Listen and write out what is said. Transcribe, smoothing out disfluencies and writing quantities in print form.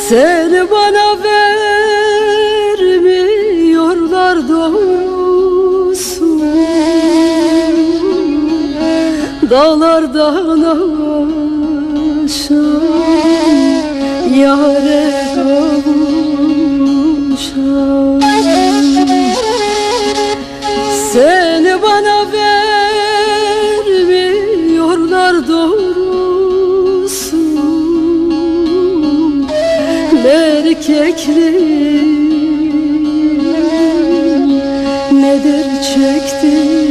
Seni bana vermiyorlar doğrusu. Dağlardan aşan yâre kavuşan. Seni bana vermiyorlar doğrusu. Erkekliğin nedir çekti